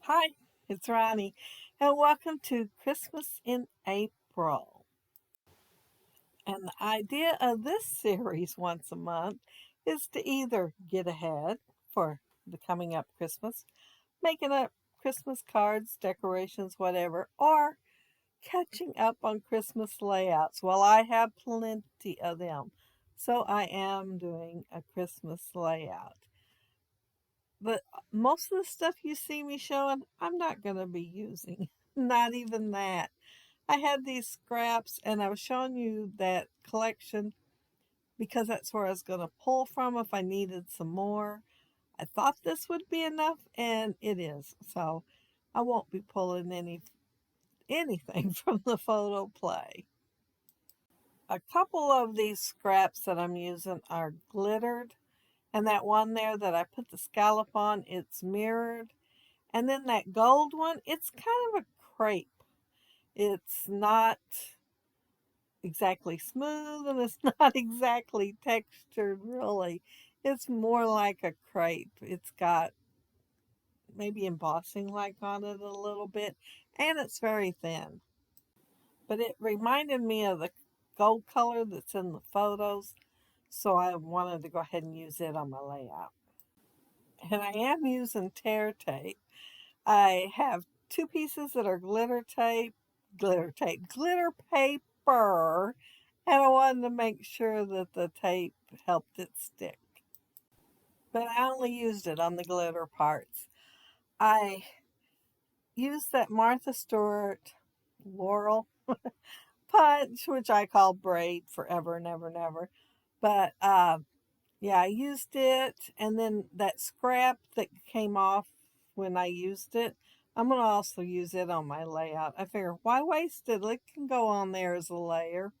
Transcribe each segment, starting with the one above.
Hi, it's Roni, and welcome to Christmas in April. And the idea of this series once a month is to either get ahead for the coming up Christmas, making up Christmas cards, decorations, whatever, or catching up on Christmas layouts. Well, I have plenty of them, so I am doing a Christmas layout. But most of the stuff you see me showing, I'm not going to be using. Not even that. I had these scraps and I was showing you that collection because that's where I was going to pull from if I needed some more. I thought this would be enough and it is. So I won't be pulling anything from the Photoplay. A couple of these scraps that I'm using are glittered, and that one there that I put the scallop on, it's mirrored. And then that gold one, it's kind of a crepe. It's not exactly smooth and it's not exactly textured, really. It's more like a crepe. It's got maybe embossing like on it a little bit, and it's very thin. But it reminded me of the gold color that's in the photos, so I wanted to go ahead and use it on my layout. And I am using tear tape. I have two pieces that are glitter paper, and I wanted to make sure that the tape helped it stick. But I only used it on the glitter parts. I used that Martha Stewart Laurel punch, which I call braid forever and ever and ever. But yeah, I used it, and then that scrap that came off when I used it, I'm going to also use it on my layout. I figure, why waste it? It can go on there as a layer.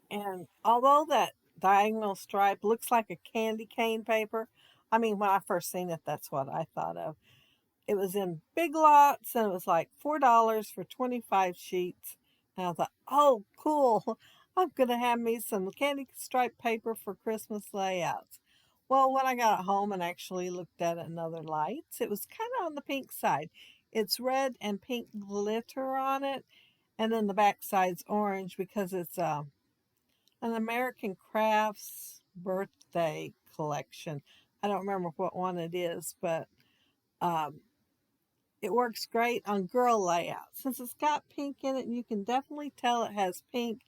And although that diagonal stripe looks like a candy cane paper, I mean, when I first seen it, that's what I thought of. It was in Big Lots and it was like $4 for 25 sheets. And I thought, oh, cool. I'm going to have me some candy stripe paper for Christmas layouts. Well, when I got it home and actually looked at it in other lights, it was kind of on the pink side. It's red and pink glitter on it. And then the back side's orange because it's an American Crafts birthday collection. I don't remember what one it is, but um, it works great on girl layouts. Since it's got pink in it and you can definitely tell it has pink,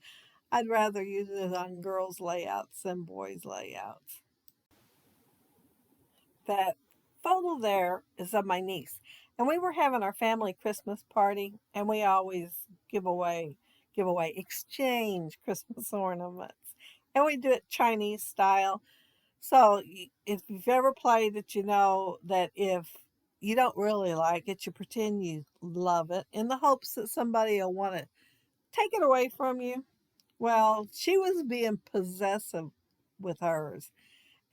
I'd rather use it on girls' layouts than boys' layouts. That photo there is of my niece. And we were having our family Christmas party and we always exchange Christmas ornaments. And we do it Chinese style. So if you've ever played it, you know that if you don't really like it, you pretend you love it in the hopes that somebody will want to take it away from you. Well, she was being possessive with hers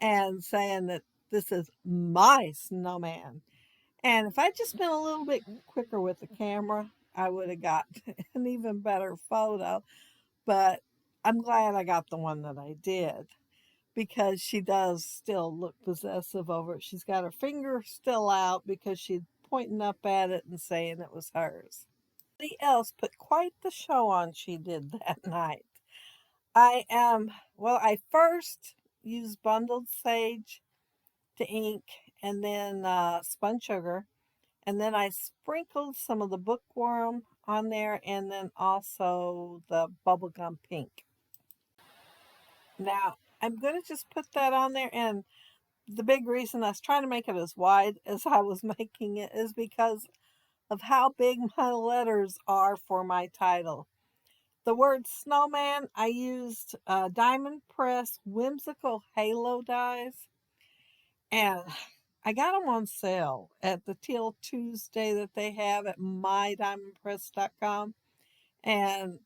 and saying that this is my snowman. And if I'd just been a little bit quicker with the camera, I would have got an even better photo. But I'm glad I got the one that I did because she does still look possessive over it. She's got her finger still out because she's pointing up at it and saying it was hers. Somebody else put quite the show on she did that night. I first used bundled sage to ink and then spun sugar. And then I sprinkled some of the bookworm on there and then also the bubblegum pink. Now, I'm going to just put that on there, and the big reason I was trying to make it as wide as I was making it is because of how big my letters are for my title. The word snowman, I used Diamond Press Whimsical Halo dies, and I got them on sale at the Teal Tuesday that they have at mydiamondpress.com. And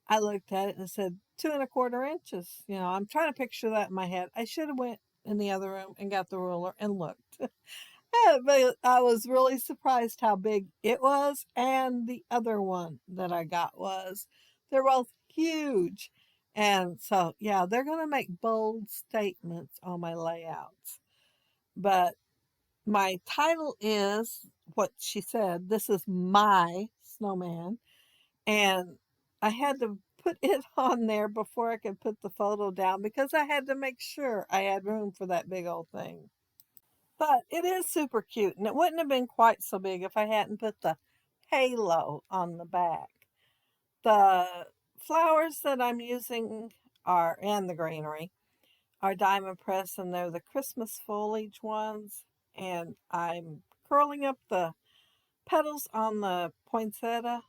I looked at it and said 2¼ inches. You know, I'm trying to picture that in my head. I should have went in the other room and got the ruler and looked. But I was really surprised how big it was, and the other one that I got was. They're both huge. And so, yeah, they're going to make bold statements on my layouts. But my title is what she said. This is my snowman. And I had to put it on there before I could put the photo down because I had to make sure I had room for that big old thing. But it is super cute, and it wouldn't have been quite so big if I hadn't put the halo on the back. The flowers that I'm using are, and the greenery, are diamond press, and they're the Christmas foliage ones. And I'm curling up the petals on the poinsettia,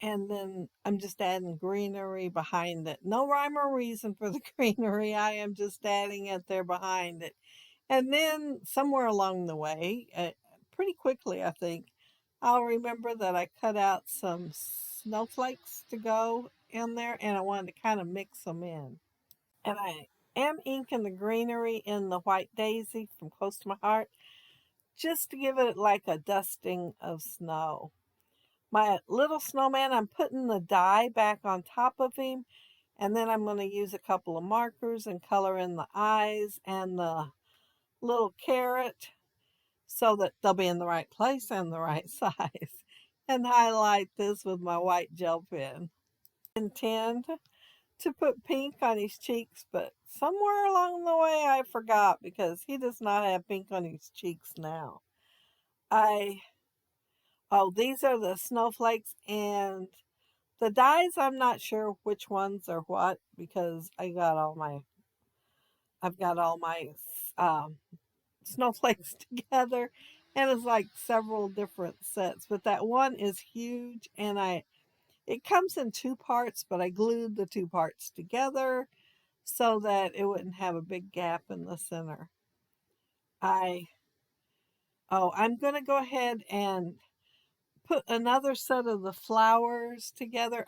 and then I'm just adding greenery behind it. No rhyme or reason for the greenery. I am just adding it there behind it. And then somewhere along the way, pretty quickly, I think, I'll remember that I cut out some snowflakes to go in there, and I wanted to kind of mix them in. And I am inking the greenery in the white daisy from Close to My Heart, just to give it like a dusting of snow. My little snowman, I'm putting the dye back on top of him, and then I'm going to use a couple of markers and color in the eyes and the little carrot so that they'll be in the right place and the right size. And highlight this with my white gel pen. Intend to put pink on his cheeks, but somewhere along the way I forgot because he does not have pink on his cheeks now. Oh, these are the snowflakes, and the dyes, I'm not sure which ones are what because I've got all my um, snowflakes together, and it's like several different sets. But that one is huge, and it comes in two parts, but I glued the two parts together so that it wouldn't have a big gap in the center. I'm going to go ahead and put another set of the flowers together.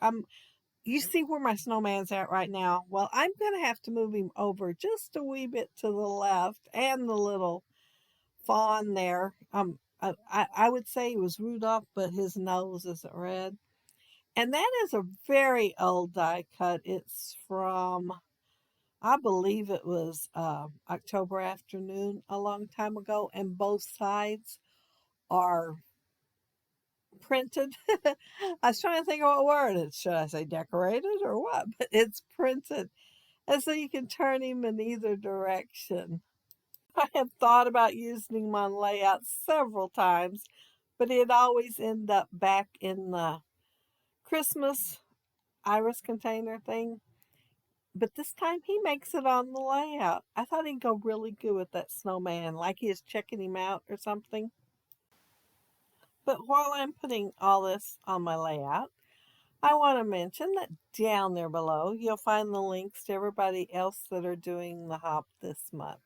You see where my snowman's at right now? Well, I'm going to have to move him over just a wee bit to the left, and the little fawn there. I would say he was Rudolph, but his nose isn't red. And that is a very old die cut. It's from, I believe it was October Afternoon a long time ago, and both sides are printed. I was trying to think of what word it should I say, decorated or what, but it's printed, and so you can turn him in either direction. I have thought about using him on layout several times, but he'd always end up back in the Christmas iris container thing. But this time he makes it on the layout. I thought he'd go really good with that snowman, like he is checking him out or something. But while I'm putting all this on my layout, I want to mention that down there below, you'll find the links to everybody else that are doing the hop this month.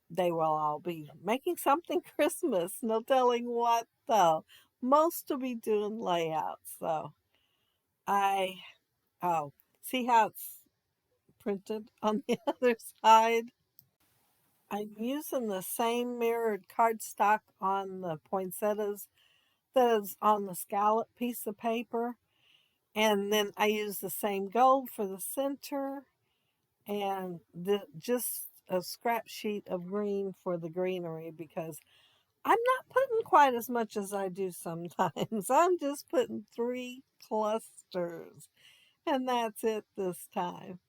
They will all be making something Christmas. No telling what, though. Most will be doing layouts. So I, oh, see how it's printed on the other side? I'm using the same mirrored cardstock on the poinsettias that is on the scallop piece of paper. And then I use the same gold for the center and just a scrap sheet of green for the greenery because I'm not putting quite as much as I do sometimes. I'm just putting 3 clusters, and that's it this time.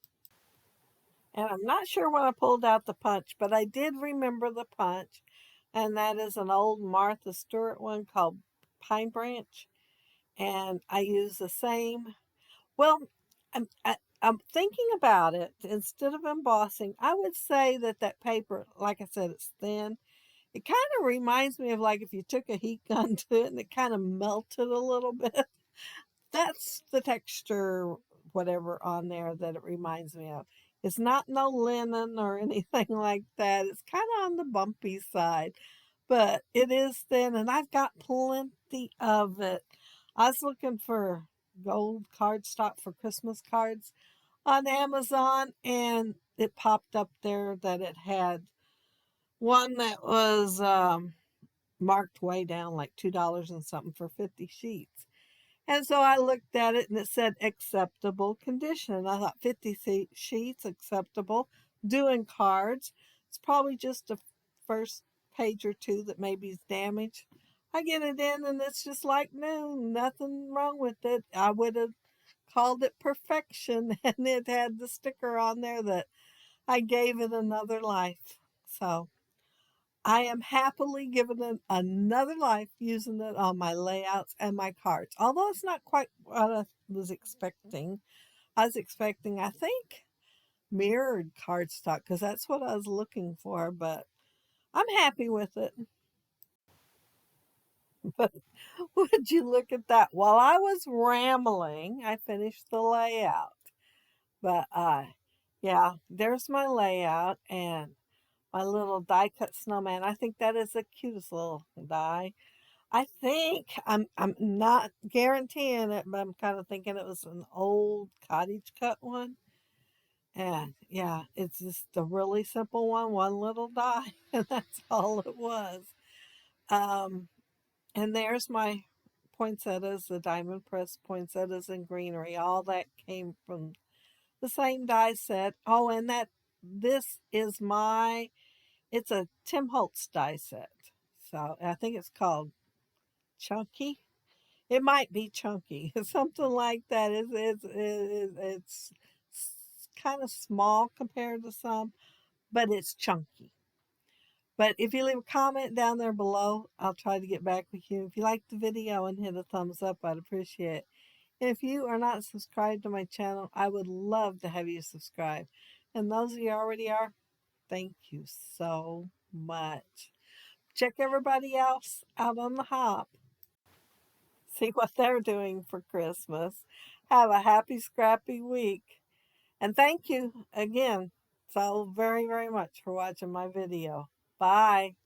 And I'm not sure when I pulled out the punch, but I did remember the punch, and that is an old Martha Stewart one called Pine Branch, and I use the same. Well, I'm thinking about it. Instead of embossing, I would say that paper, like I said, it's thin. It kind of reminds me of like if you took a heat gun to it and it kind of melted a little bit. That's the texture, whatever on there that it reminds me of. It's not no linen or anything like that. It's kind of on the bumpy side, but it is thin, and I've got plenty of it. I was looking for gold cardstock for Christmas cards on Amazon, and it popped up there that it had one that was marked way down, like $2 and something for 50 sheets. And so I looked at it and it said acceptable condition. And I thought 50 sheets acceptable, doing cards. It's probably just a first page or two that maybe is damaged. I get it in and it's just like new, nothing wrong with it. I would have called it perfection and it had the sticker on there that I gave it another life. So I am happily giving it another life using it on my layouts and my cards. Although it's not quite what I was expecting. I was expecting, I think, mirrored cardstock because that's what I was looking for, but I'm happy with it. But would you look at that? While I was rambling, I finished the layout. But yeah, there's my layout and my little die cut snowman. I think that is the cutest little die. I think I'm not guaranteeing it, but I'm kind of thinking it was an old cottage cut one. And yeah, it's just a really simple one little die, and that's all it was. Um, and there's my poinsettias, the diamond press poinsettias and greenery. All that came from the same die set. Oh, and that this is my it's a Tim Holtz die set. So I think it's called Chunky. It might be Chunky, something like that. It's kind of small compared to some, but it's chunky. But if you leave a comment down there below, I'll try to get back with you. If you like the video and hit a thumbs up, I'd appreciate it. And if you are not subscribed to my channel, I would love to have you subscribe. And those of you already are, thank you so much. Check everybody else out on the hop. See what they're doing for Christmas. Have a happy, scrappy week. And thank you again so very, very much for watching my video. Bye.